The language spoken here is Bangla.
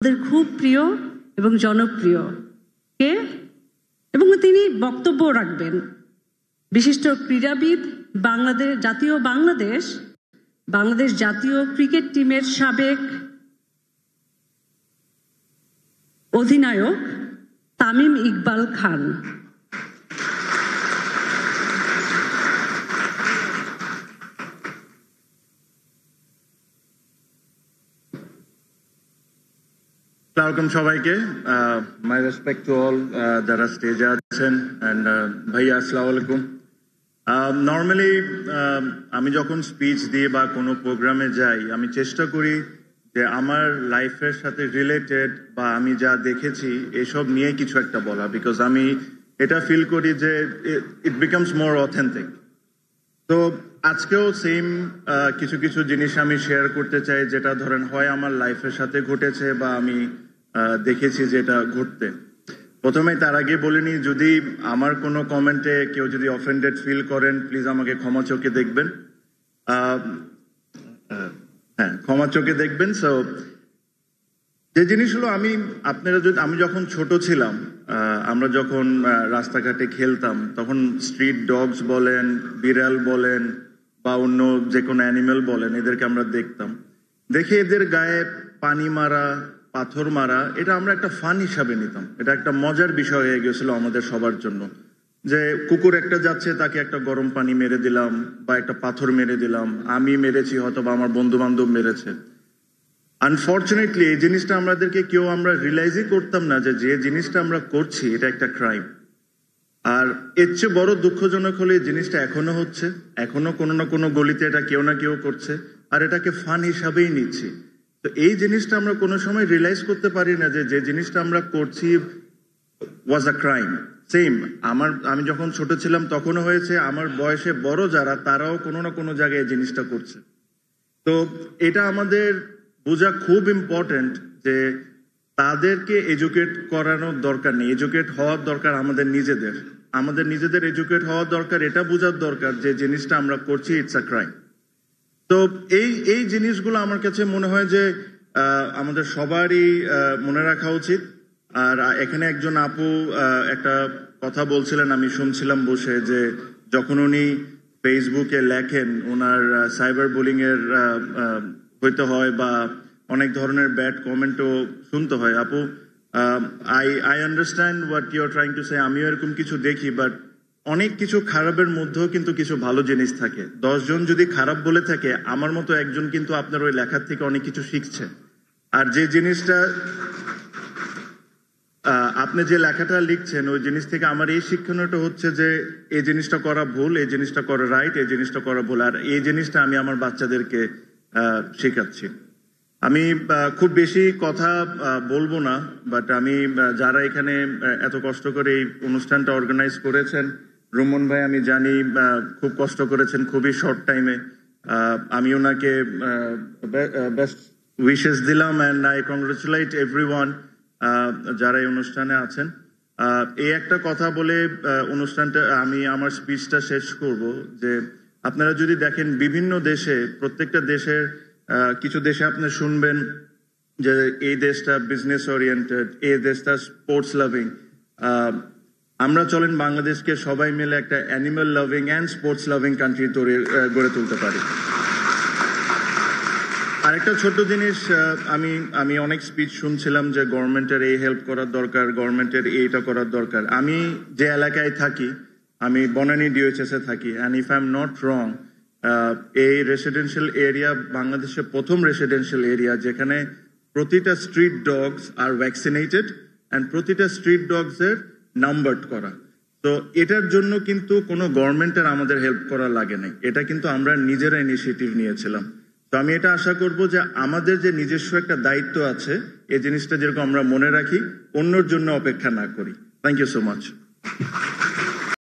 আমাদের খুব প্রিয় এবং জনপ্রিয় কে এবং তিনি বক্তব্য রাখবেন। বিশিষ্ট ক্রীড়াবিদ, বাংলাদেশ জাতীয় ক্রিকেট টিমের সাবেক অধিনায়ক তামিম ইকবাল খান। Welcome সবাইকে, my respect to all যারা স্টেজে আছেন and ভাইয়া আসসালামু আলাইকুম। নর্মালি আমি যখন স্পিচ দিয়ে বা কোনো প্রোগ্রামে যাই আমি চেষ্টা করি যে আমার লাইফের সাথে রিলেটেড বা আমি যা দেখেছি এসব নিয়ে কিছু একটা বলা, বিকজ আমি এটা ফিল করি যে ইট বিকামস মোর অথেন্টিক। তো আজকেও সেম কিছু কিছু জিনিস আমি শেয়ার করতে চাই যেটা ধরেন হয় আমার লাইফের সাথে ঘটেছে বা আমি দেখেছি যেটা ঘটতে। প্রথমে তার আগে বলিনি, যদি আমার কোনো কমেন্টে কেউ যদি অফেন্ডেড ফিল করেন প্লিজ আমাকে ক্ষমা চোখে দেখবেন, ক্ষমা চোখে দেখবেন। সো যে জিনিসগুলো আমি যখন ছোট ছিলাম, আমরা যখন রাস্তাঘাটে খেলতাম তখন স্ট্রিট ডগস বলেন, বিড়াল বলেন বা অন্য যে কোনো অ্যানিমেল বলেন, এদেরকে আমরা দেখতাম। দেখে এদের গায়ে পানি মারা, পাথর মারা, এটা আমরা একটা ফান হিসাবে নিতাম। এটা একটা মজার বিষয় হয়ে গেছিল আমাদের সবার জন্য, যে কুকুর একটা যাচ্ছে তাকে একটা গরম পানি মেরে দিলাম বা একটা পাথর মেরে দিলাম, আমি মেরেছি হয়তো বা আমার বন্ধু বান্ধব মেরেছে। আনফর্চুনেটলি এই জিনিসটা আমরা রিয়েলাইজই করতাম না যে যে জিনিসটা আমরা করছি এটা একটা ক্রাইম। আর এর চেয়ে বড় দুঃখজনক হলে এই জিনিসটা এখনো হচ্ছে, এখনো কোনো না কোনো গলিতে এটা কেউ না কেউ করছে, আর এটাকে ফান হিসাবেই নিচ্ছি। তো এই জিনিসটা আমরা কোনো সময় রিয়েলাইজ করতে পারি না যে যে জিনিসটা আমরা করছি ওয়াজ আ ক্রাইম। সেম আমি যখন ছোট ছিলাম তখনও হয়েছে, আমার বয়সে বড় যারা তারাও কোনো না কোনো জায়গায় এই জিনিসটা করছে। তো এটা আমাদের বোঝা খুব ইম্পর্টেন্ট যে তাদেরকে এডুকেট করানোর দরকার নেই, এডুকেট হওয়ার দরকার আমাদের নিজেদের এডুকেট হওয়ার দরকার, এটা বোঝার দরকার যে জিনিসটা আমরা করছি ইটস আ ক্রাইম। তো এই জিনিসগুলো আমার কাছে মনে হয় যে আমাদের সবারই মনে রাখা উচিত। আর এখানে একজন আপু একটা কথা বলছিলেন, আমি শুনছিলাম বসে, যে যখন উনি ফেসবুকে লেখেন ওনার সাইবার বুলিং এর হইতে হয় বা অনেক ধরনের ব্যাড কমেন্টও শুনতে হয়। আপু, I understand what you are trying to say. আমিও এরকম কিছু দেখি, বাট অনেক কিছু খারাপের মধ্যেও কিন্তু কিছু ভালো জিনিস থাকে। 10 জন যদি খারাপ বলে থাকে, আমার মতো একজন কিন্তু আপনার ওই লেখার থেকে অনেক কিছু শিখছে। আর যে জিনিসটা আপনি যে লেখাটা লিখছেন ওই জিনিস থেকে আমার এই শিক্ষণীয়টা হচ্ছে যে এই জিনিসটা করা ভুল, এই জিনিসটা করা রাইট, এই জিনিসটা করা ভুল। আর এই জিনিসটা আমি আমার বাচ্চাদেরকে শেখাচ্ছি। আমি খুব বেশি কথা বলবো না, বাট আমি যারা এখানে এত কষ্ট করে এই অনুষ্ঠানটা অর্গানাইজ করেছেন, রোমন ভাই আমি জানি খুব কষ্ট করেছেন খুবই শর্ট টাইমে। আমি ওনাকে বেস্ট উইশেস দিলাম অ্যান্ড আই কংগ্রেচুলেট এভরিওয়ান যারা এই অনুষ্ঠানে আছেন। এই একটা কথা বলে অনুষ্ঠানটা আমি আমার স্পিচটা শেষ করব, যে আপনারা যদি দেখেন বিভিন্ন দেশে, প্রত্যেকটা দেশের কিছু দেশে আপনি শুনবেন যে এই দেশটা বিজনেস ওরিয়েন্টেড, এই দেশটা স্পোর্টস লাভিং। আমরা চলেন বাংলাদেশকে সবাই মিলে একটা animal loving and sports loving country গড়ে তুলতে পারি। আরেকটা ছোট্ট জিনিস, আমি অনেক স্পিচ শুনছিলাম যে গভর্নমেন্টের এই হেল্প করার দরকার, গভর্নমেন্টের এইটা করার দরকার। আমি যে এলাকায় থাকি, আমি বনানী ডিওএইচএস এ থাকি, and if I am not wrong, এই রেসিডেন্সিয়াল এরিয়া বাংলাদেশের প্রথম রেসিডেন্সিয়াল এরিয়া যেখানে প্রতিটা street dogs are vaccinated and প্রতিটা স্ট্রিট ডগস এর নাম্বারড করা। তো এটার জন্য কিন্তু কোনো গভর্নমেন্টের আমাদের হেল্প করা লাগে নাই, এটা কিন্তু আমরা নিজেরা ইনিশিয়েটিভ নিয়েছিলাম। তো আমি এটা আশা করব যে আমাদের যে নিজস্ব একটা দায়িত্ব আছে, এই জিনিসটা যেরকম আমরা মনে রাখি, অন্যর জন্য অপেক্ষা না করি। Thank you so much.